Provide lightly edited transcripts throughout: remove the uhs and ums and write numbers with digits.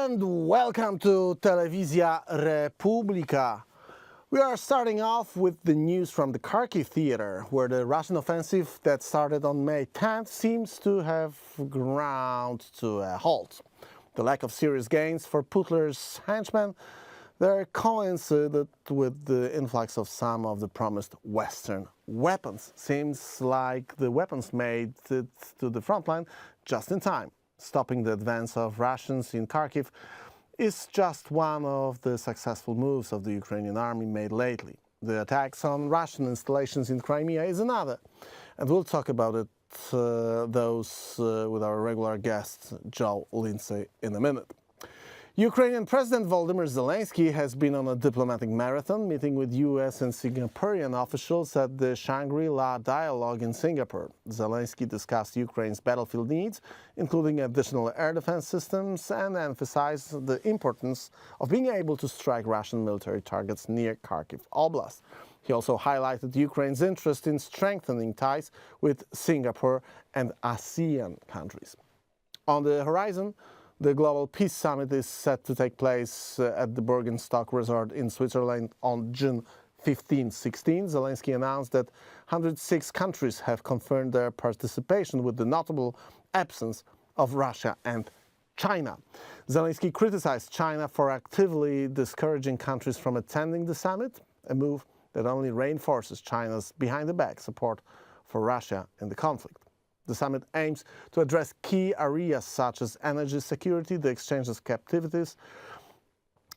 and welcome to Telewizja Republika. We are starting off with the news from the Kharkiv theater, where the Russian offensive that started on May 10th seems to have ground to a halt. The lack of serious gains for Putler's henchmen, they're coincided with the influx of some of the promised Western weapons. Seems like the weapons made it to the front line just in time. Stopping the advance of Russians in Kharkiv is just one of the successful moves of the Ukrainian army made lately. The attacks on Russian installations in Crimea is another, and we'll talk about it, with our regular guest, Joe Lindsley, in a minute. Ukrainian President Volodymyr Zelensky has been on a diplomatic marathon, meeting with US and Singaporean officials at the Shangri-La Dialogue in Singapore. Zelensky discussed Ukraine's battlefield needs, including additional air defense systems, and emphasized the importance of being able to strike Russian military targets near Kharkiv Oblast. He also highlighted Ukraine's interest in strengthening ties with Singapore and ASEAN countries. On the horizon, the Global Peace Summit is set to take place at the Bergenstock Resort in Switzerland on June 15-16. Zelensky announced that 106 countries have confirmed their participation, with the notable absence of Russia and China. Zelensky criticized China for actively discouraging countries from attending the summit, a move that only reinforces China's behind-the-back support for Russia in the conflict. The summit aims to address key areas such as energy security, the exchange of captivities,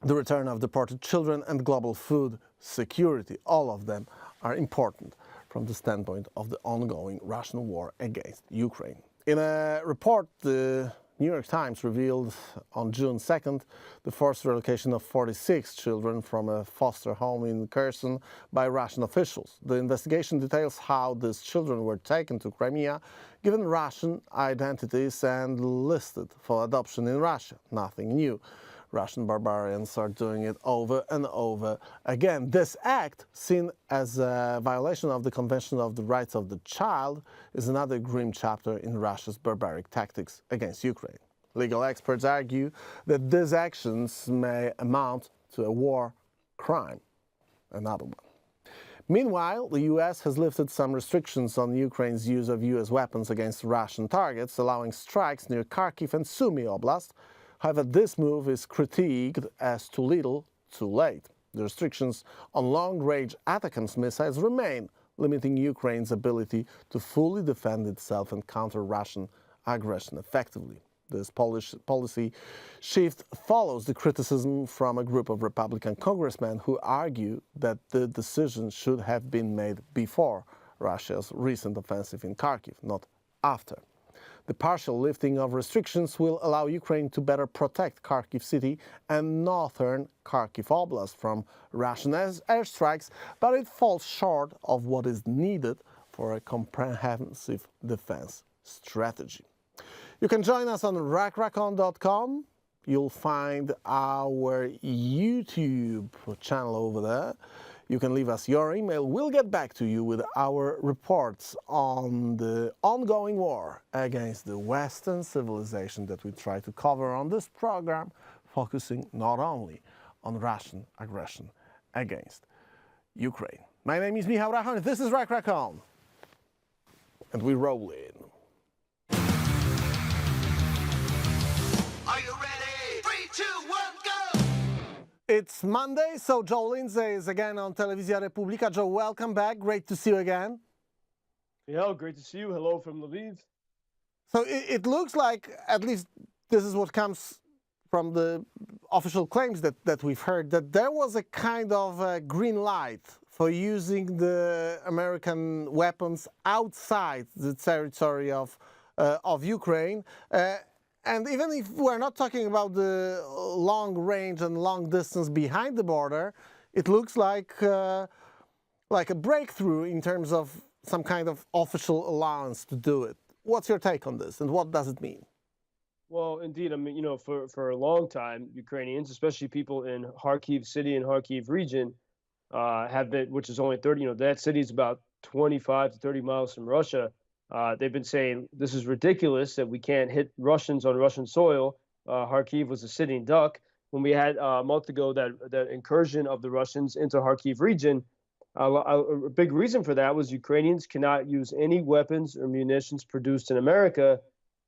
the return of deported children, and global food security. All of them are important from the standpoint of the ongoing Russian war against Ukraine. In a report, the New York Times revealed on June 2nd the forced relocation of 46 children from a foster home in Kherson by Russian officials. The investigation details how these children were taken to Crimea, given Russian identities, and listed for adoption in Russia. Nothing new. Russian barbarians are doing it over and over again. This act, seen as a violation of the Convention of the Rights of the Child, is another grim chapter in Russia's barbaric tactics against Ukraine. Legal experts argue that these actions may amount to a war crime, another one. Meanwhile, the US has lifted some restrictions on Ukraine's use of US weapons against Russian targets, allowing strikes near Kharkiv and Sumy Oblast. However, this move is critiqued as too little, too late. The restrictions on long-range ATACMS missiles remain, limiting Ukraine's ability to fully defend itself and counter Russian aggression effectively. This policy shift follows the criticism from a group of Republican congressmen who argue that the decision should have been made before Russia's recent offensive in Kharkiv, not after. The partial lifting of restrictions will allow Ukraine to better protect Kharkiv city and northern Kharkiv Oblast from Russian airstrikes, but it falls short of what is needed for a comprehensive defense strategy. You can join us on rackracon.com. You'll find our YouTube channel over there. You can leave us your email. We'll get back to you with our reports on the ongoing war against the Western civilization that we try to cover on this program, focusing not only on Russian aggression against Ukraine. My name is Michał, this is Rackracon, and we roll in. Are you ready? 3, 2, 1, go! It's Monday, so Joe Lindsley is again on Telewizja Republika. Joe, welcome back. Great to see you again. Yeah, great to see you. Hello from Lviv. So it looks like, at least this is what comes from the official claims that we've heard, that there was a kind of a green light for using the American weapons outside the territory of Ukraine. And even if we're not talking about the long range and long distance behind the border, it looks like a breakthrough in terms of some kind of official allowance to do it. What's your take on this, and what does it mean? Well, indeed, I mean, for a long time, Ukrainians, especially people in Kharkiv city and Kharkiv region, have been, which is only 30, that city is about 25 to 30 miles from Russia. They've been saying this is ridiculous that we can't hit Russians on Russian soil Kharkiv was a sitting duck. When we had a month ago that incursion of the Russians into Kharkiv region, a big reason for that was Ukrainians cannot use any weapons or munitions produced in America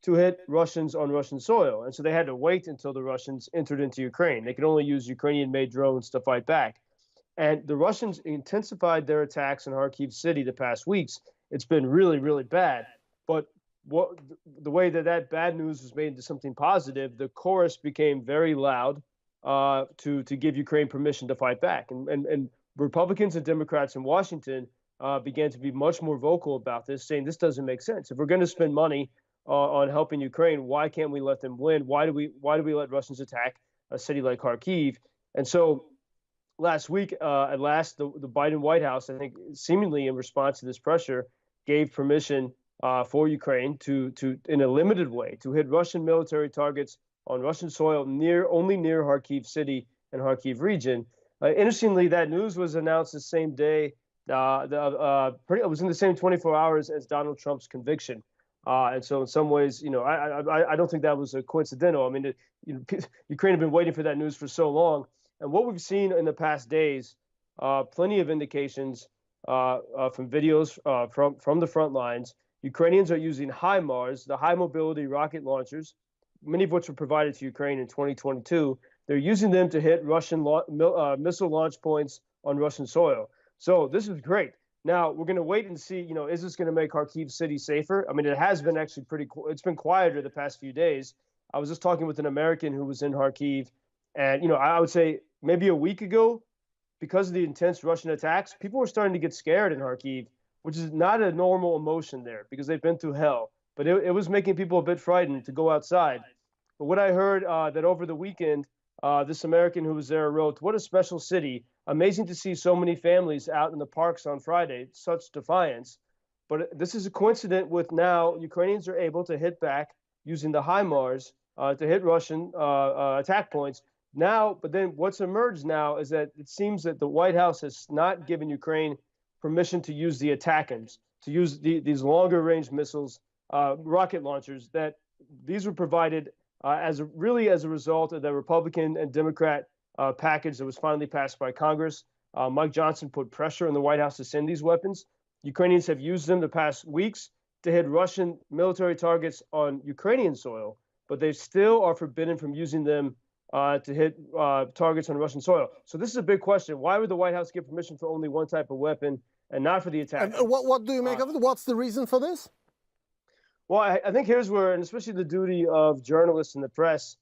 to hit Russians on Russian soil. And so they had to wait until the Russians entered into Ukraine. They could only use Ukrainian-made drones to fight back. And the Russians intensified their attacks in Kharkiv city the past weeks. It's been really, really bad. But the way that bad news was made into something positive, the chorus became very loud to give Ukraine permission to fight back. And Republicans and Democrats in Washington began to be much more vocal about this, saying this doesn't make sense. If we're going to spend money on helping Ukraine, why can't we let them win? Why do we let Russians attack a city like Kharkiv? And so last week, at last, the Biden White House, I think, seemingly in response to this pressure, gave permission for Ukraine to in a limited way to hit Russian military targets on Russian soil only near Kharkiv city and Kharkiv region. Interestingly, that news was announced the same day. It was in the same 24 hours as Donald Trump's conviction. And so in some ways, I don't think that was a coincidental. I mean, Ukraine had been waiting for that news for so long. And what we've seen in the past days, plenty of indications from videos from the front lines. Ukrainians are using HIMARS, the high mobility rocket launchers, many of which were provided to Ukraine in 2022. They're using them to hit Russian missile launch points on Russian soil. So this is great. Now we're going to wait and see, is this going to make Kharkiv city safer? I mean, it has been actually it's been quieter the past few days. I was just talking with an American who was in Kharkiv, and, I would say maybe a week ago, because of the intense Russian attacks, people were starting to get scared in Kharkiv, which is not a normal emotion there because they've been through hell. But it was making people a bit frightened to go outside. But what I heard that over the weekend, this American who was there wrote, "What a special city. Amazing to see so many families out in the parks on Friday. Such defiance." But this is a coincidence with now Ukrainians are able to hit back using the HIMARS to hit Russian attack points. Now, but then what's emerged now is that it seems that the White House has not given Ukraine permission to use the ATACMS, to use these longer range missiles, rocket launchers, that these were provided as a result of the Republican and Democrat package that was finally passed by Congress. Mike Johnson put pressure on the White House to send these weapons. Ukrainians have used them the past weeks to hit Russian military targets on Ukrainian soil, but they still are forbidden from using them to hit targets on Russian soil. So this is a big question. Why would the White House give permission for only one type of weapon and not for the attack? And what do you make of it? What's the reason for this? Well, I think here's where, and especially the duty of journalists and the press,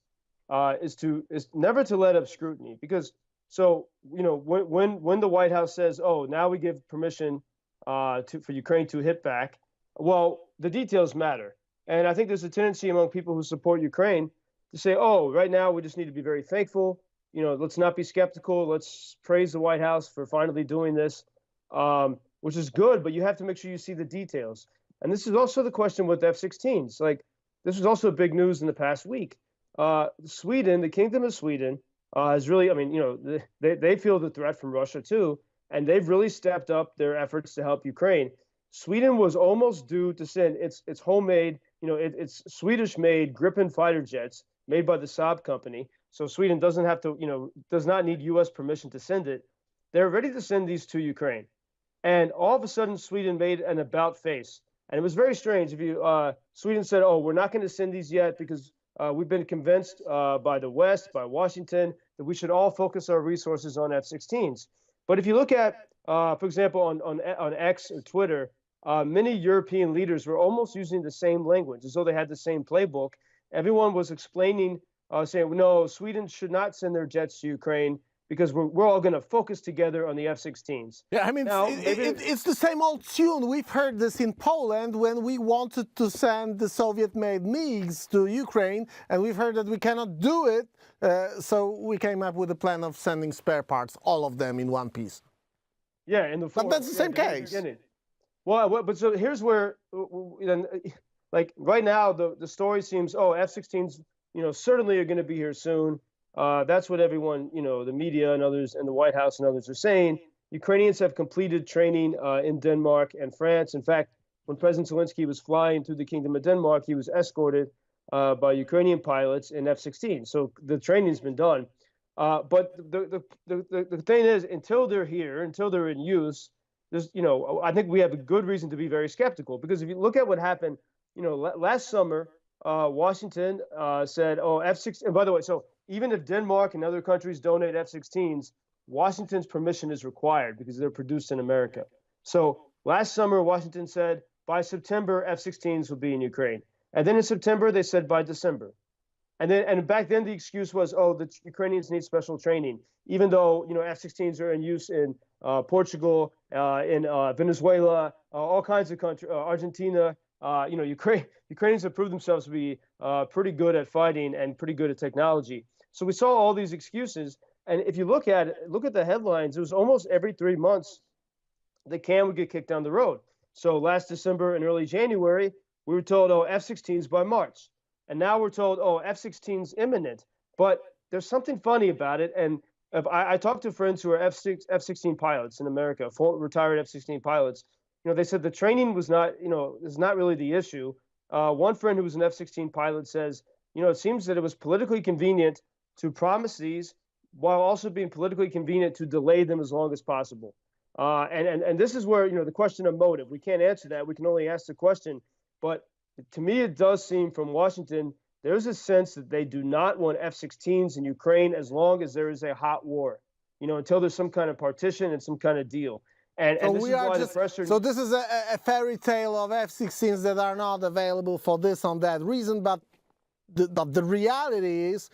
is never to let up scrutiny. Because when the White House says, "Oh, now we give permission for Ukraine to hit back," well, the details matter. And I think there's a tendency among people who support Ukraine to say, "Oh, right now we just need to be very thankful. Let's not be skeptical. Let's praise the White House for finally doing this," which is good. But you have to make sure you see the details. And this is also the question with F-16s. Like, this was also big news in the past week. Sweden, the Kingdom of Sweden, has really, they feel the threat from Russia too, and they've really stepped up their efforts to help Ukraine. Sweden was almost due to send its homemade, it's Swedish-made Gripen fighter jets made by the Saab company. So Sweden doesn't have to, does not need U.S. permission to send it. They're ready to send these to Ukraine. And all of a sudden, Sweden made an about face. And it was very strange. Sweden said, "Oh, we're not going to send these yet because we've been convinced by the West, by Washington, that we should all focus our resources on F-16s." But if you look at, for example, on X or Twitter, many European leaders were almost using the same language, as though they had the same playbook. Everyone was explaining, saying, "No, Sweden should not send their jets to Ukraine because we're all going to focus together on the F-16s." Yeah, I mean, now, it's the same old tune. We've heard this in Poland when we wanted to send the Soviet-made MiGs to Ukraine, and we've heard that we cannot do it, so we came up with a plan of sending spare parts, all of them in one piece. Yeah, but that's the same case. Well, but so here's where, like right now, the story seems, F-16s, certainly are going to be here soon. That's what everyone, the media and others and the White House and others are saying. Ukrainians have completed training in Denmark and France. In fact, when President Zelensky was flying through the Kingdom of Denmark, he was escorted by Ukrainian pilots in F-16. So the training's been done. But the thing is, until they're here, until they're in use, there's, I think we have a good reason to be very skeptical, because if you look at what happened, last summer, Washington said, oh, F-16, and by the way, so even if Denmark and other countries donate F-16s, Washington's permission is required because they're produced in America. So last summer, Washington said by September, F-16s would be in Ukraine. And then in September, they said by December. And back then the excuse was, oh, the Ukrainians need special training, even though F-16s are in use in Portugal, in Venezuela, all kinds of countries, Argentina. Ukrainians have proved themselves to be pretty good at fighting and pretty good at technology. So we saw all these excuses, and if you look at the headlines, it was almost every 3 months the can would get kicked down the road. So last December and early January, we were told, oh, F-16s by March. And now we're told, oh, F-16's imminent. But there's something funny about it. And I talked to friends who are F-16 pilots in America, retired F-16 pilots. They said the training was not, is not really the issue. One friend who was an F-16 pilot says, it seems that it was politically convenient to promise these while also being politically convenient to delay them as long as possible. And this is where, the question of motive, we can't answer that. We can only ask the question. But to me, it does seem from Washington, there's a sense that they do not want F-16s in Ukraine as long as there is a hot war, until there's some kind of partition and some kind of deal. And this is why the pressure. So this is a fairy tale of F-16s that are not available for this on that reason, but the reality is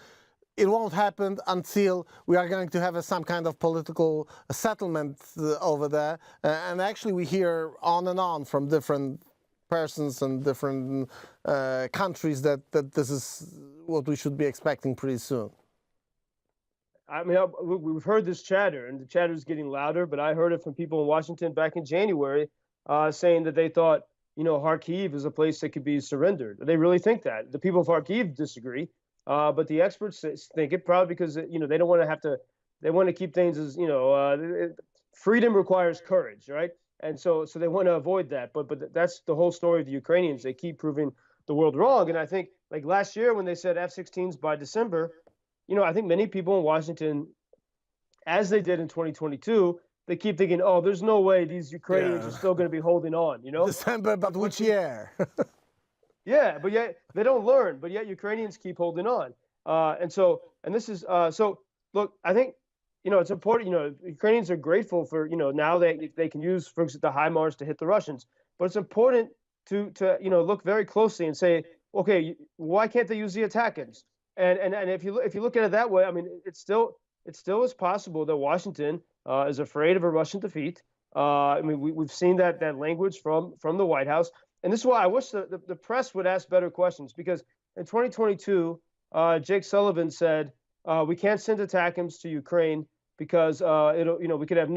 it won't happen until we are going to have some kind of political settlement over there. And actually we hear on and on from different persons and different countries that this is what we should be expecting pretty soon. I mean, we've heard this chatter, and the chatter is getting louder, but I heard it from people in Washington back in January saying that they thought, Kharkiv is a place that could be surrendered. They really think that. The people of Kharkiv disagree, but the experts think it, probably because, they don't want to have to, they want to keep things as, freedom requires courage, right? And so they want to avoid that. But that's the whole story of the Ukrainians. They keep proving the world wrong. And I think, like last year when they said F-16s by December, I think many people in Washington, as they did in 2022, they keep thinking, oh, there's no way these Ukrainians are still going to be holding on, December, but which year? Yeah, but yet they don't learn, but yet Ukrainians keep holding on. And this is, so look, I think, it's important, Ukrainians are grateful for, now they can use, for example, the HIMARS to hit the Russians. But it's important to look very closely and say, okay, why can't they use the ATACMS? And if you look at it that way, I mean, it still is possible that Washington is afraid of a Russian defeat. I mean, we've seen that language from the White House. And this is why I wish the press would ask better questions, because in 2022, Jake Sullivan said, we can't send ATACMS to Ukraine because we could have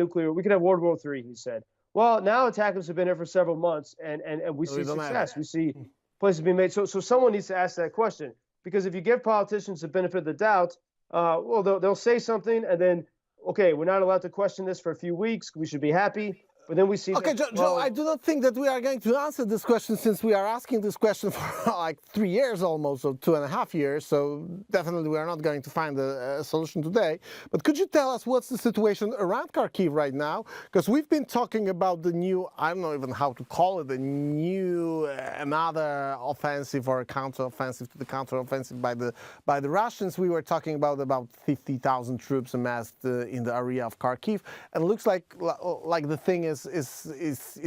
World War III, he said. Well, now ATACMS have been here for several months, and we see success. We see places being made. So someone needs to ask that question, because if you give politicians the benefit of the doubt, well, they'll say something, and then, okay, we're not allowed to question this for a few weeks. We should be happy. But then we see. Okay, Joe, I do not think that we are going to answer this question, since we are asking this question for like 3 years almost, or 2.5 years. So definitely we are not going to find a solution today. But could you tell us what's the situation around Kharkiv right now? Because we've been talking about the new, I don't know even how to call it, another offensive or a counter-offensive to the counter-offensive by the Russians. We were talking about 50,000 troops amassed in the area of Kharkiv, and it looks like the thing is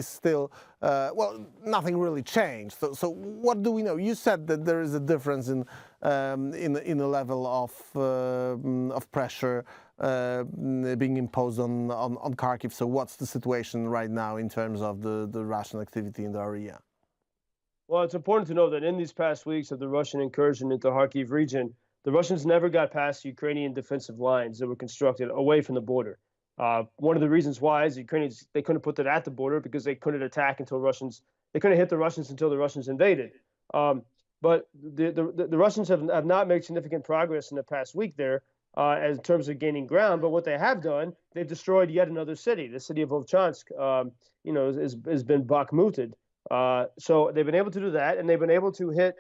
still, well, nothing really changed. So what do we know? You said that there is a difference in the level of pressure being imposed on Kharkiv. So what's the situation right now in terms of the Russian activity in the area? Well, it's important to know that in these past weeks of the Russian incursion into the Kharkiv region, the Russians never got past Ukrainian defensive lines that were constructed away from the border. One of the reasons why is the Ukrainians, they couldn't put that at the border because they couldn't attack until they couldn't hit the Russians until the Russians invaded. But the Russians have not made significant progress in the past week there in terms of gaining ground. But what they have done, they've destroyed yet another city. The city of Volchansk, has been Bakhmuted. So they've been able to do that, and they've been able to hit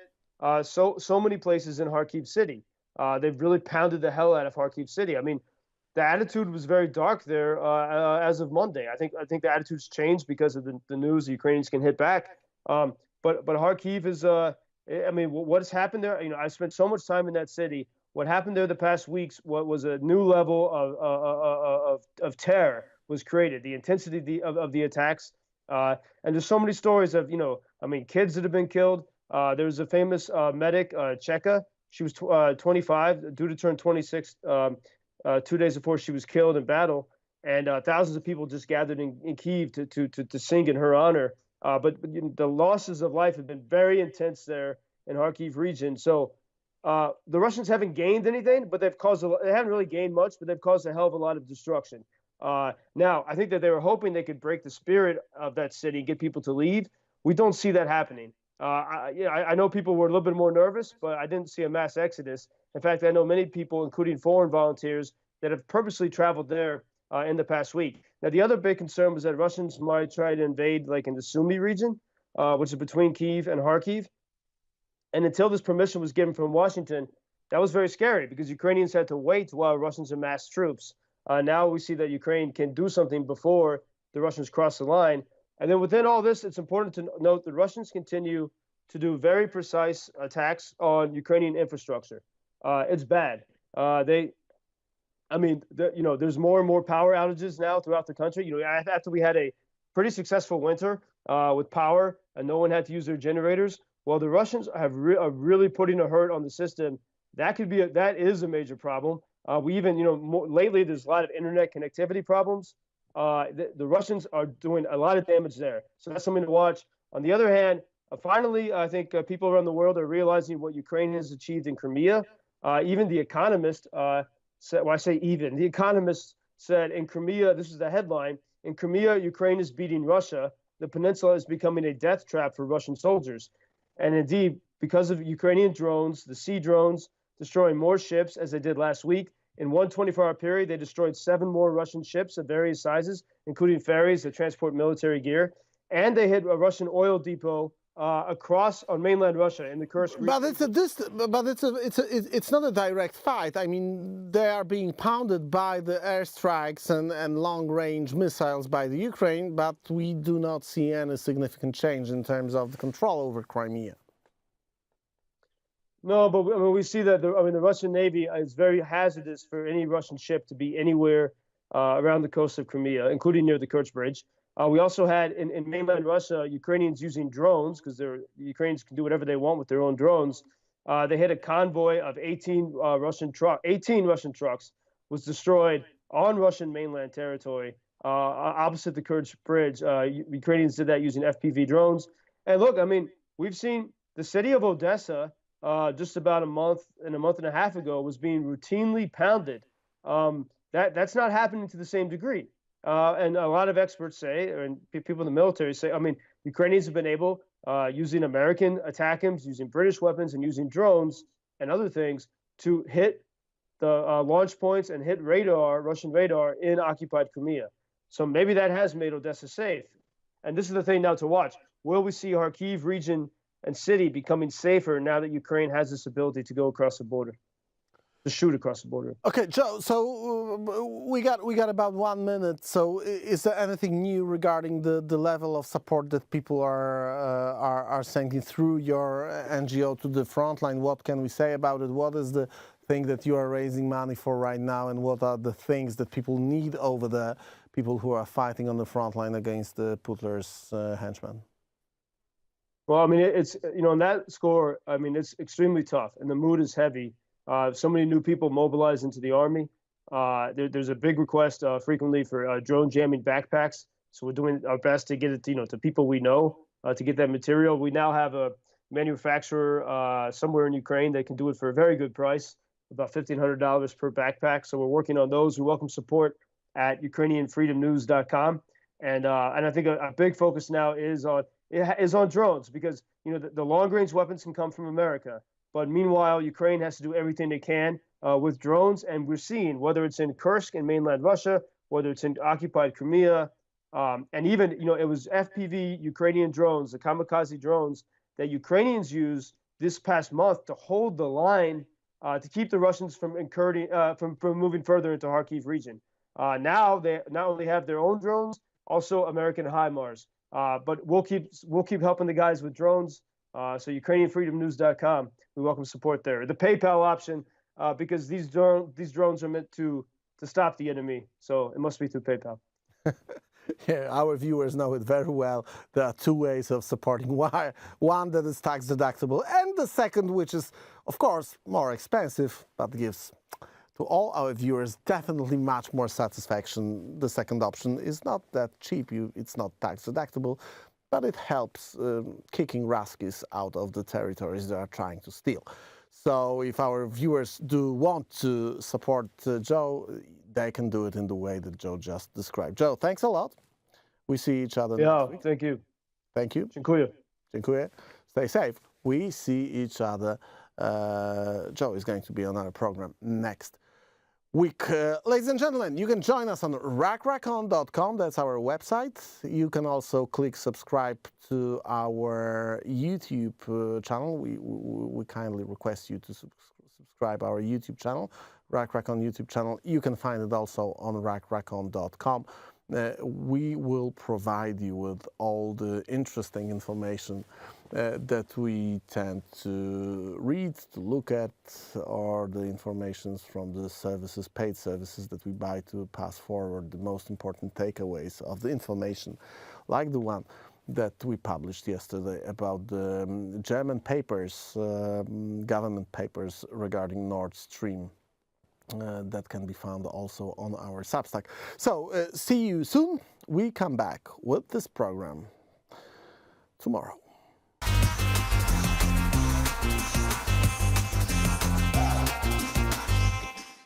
so many places in Kharkiv City. They've really pounded the hell out of Kharkiv City. I mean, the attitude was very dark there as of Monday. I think the attitude's changed because of the news the Ukrainians can hit back. But Kharkiv is I mean, what has happened there? You know, I spent so much time in that city. What happened there the past weeks? What was a new level of terror was created. The intensity of the attacks, and there's so many stories of I mean, kids that have been killed. There's a famous medic, Cheka. She was 25, due to turn 26 2 days before she was killed in battle, and thousands of people just gathered in Kyiv to sing in her honor. But the losses of life have been very intense there in Kharkiv region. So the Russians haven't gained anything, but they haven't really gained much, but they've caused a hell of a lot of destruction. Now, I think that they were hoping they could break the spirit of that city and get people to leave. We don't see that happening. I know people were a little bit more nervous, but I didn't see a mass exodus. In fact, I know many people, including foreign volunteers, that have purposely traveled there in the past week. Now, the other big concern was that Russians might try to invade, like in the Sumy region, which is between Kyiv and Kharkiv. And until this permission was given from Washington, that was very scary because Ukrainians had to wait while Russians amassed troops. Now we see that Ukraine can do something before the Russians cross the line. And then within all this, it's important to note that Russians continue to do very precise attacks on Ukrainian infrastructure. It's bad. There's more and more power outages now throughout the country. After we had a pretty successful winter with power and no one had to use their generators, well, the Russians are really putting a hurt on the system. That is a major problem. We even, lately there's a lot of internet connectivity problems. The Russians are doing a lot of damage there. So that's something to watch. On the other hand, finally, I think people around the world are realizing what Ukraine has achieved in Crimea. Even The Economist said, well, I say even, The Economist said in Crimea, this is the headline, in Crimea, Ukraine is beating Russia. The peninsula is becoming a death trap for Russian soldiers. And indeed, because of Ukrainian drones, the sea drones, destroying more ships as they did last week, in one 24-hour period, they destroyed 7 more Russian ships of various sizes, including ferries that transport military gear. And they hit a Russian oil depot across on mainland Russia in the Kursk region. But it's not a direct fight. I mean, they are being pounded by the airstrikes and long-range missiles by the Ukraine, but we do not see any significant change in terms of the control over Crimea. No, but we see that the Russian Navy is very hazardous for any Russian ship to be anywhere around the coast of Crimea, including near the Kerch Bridge. We also had in mainland Russia, Ukrainians using drones, because the Ukrainians can do whatever they want with their own drones. They hit a convoy of 18 Russian trucks was destroyed on Russian mainland territory opposite the Kerch Bridge. Ukrainians did that using FPV drones. And look, I mean, we've seen the city of Odesa just about a month and a half ago was being routinely pounded. That's not happening to the same degree. And a lot of experts say, and people in the military say, I mean, Ukrainians have been able, using American ATACMS, using British weapons, and using drones and other things to hit the launch points and hit Russian radar in occupied Crimea. So maybe that has made Odessa safe. And this is the thing now to watch. Will we see Kharkiv region and city becoming safer now that Ukraine has this ability to go across the border, to shoot across the border? Okay, Joe. So we got about 1 minute. So is there anything new regarding the level of support that people are sending through your NGO to the front line? What can we say about it? What is the thing that you are raising money for right now, and what are the things that people need over there? People who are fighting on the front line against the Putler's henchmen. Well, I mean, it's, on that score, I mean, it's extremely tough and the mood is heavy. So many new people mobilized into the army. There's a big request frequently for drone jamming backpacks. So we're doing our best to get it, to people we know, to get that material. We now have a manufacturer somewhere in Ukraine that can do it for a very good price, about $1,500 per backpack. So we're working on those. We welcome support at UkrainianFreedomNews.com. And I think a big focus now is on drones, because the long-range weapons can come from America, but meanwhile Ukraine has to do everything they can with drones, and we're seeing, whether it's in Kursk in mainland Russia, whether it's in occupied Crimea, and even it was FPV Ukrainian drones, the kamikaze drones that Ukrainians use this past month to hold the line to keep the Russians from incurring from moving further into Kharkiv region. Now they not only have their own drones, also American HIMARS. But we'll keep helping the guys with drones. So UkrainianFreedomNews.com, we welcome support there. The PayPal option, because these drones are meant to stop the enemy, so it must be through PayPal. Yeah, our viewers know it very well. There are two ways of supporting wire. One that is tax deductible, and the second, which is, of course, more expensive, but gives to all our viewers definitely much more satisfaction. The second option is not that cheap. It's not tax deductible, but it helps kicking Ruskies out of the territories they are trying to steal. So if our viewers do want to support Joe, they can do it in the way that Joe just described. Joe, thanks a lot. We see each other next week. Thank you. Thank you. Dziękuję. Dziękuję. Stay safe. We see each other. Joe is going to be on our program next week. Ladies and gentlemen, you can join us on rackracon.com. That's our website. You can also click subscribe to our YouTube channel. We kindly request you to subscribe our YouTube channel, Rackracon YouTube channel. You can find it also on rackracon.com. We will provide you with all the interesting information that we tend to read, to look at, or the informations from the services, paid services that we buy to pass forward the most important takeaways of the information, like the one that we published yesterday about the German papers, government papers regarding Nord Stream. That can be found also on our Substack. So see you soon. We come back with this program tomorrow.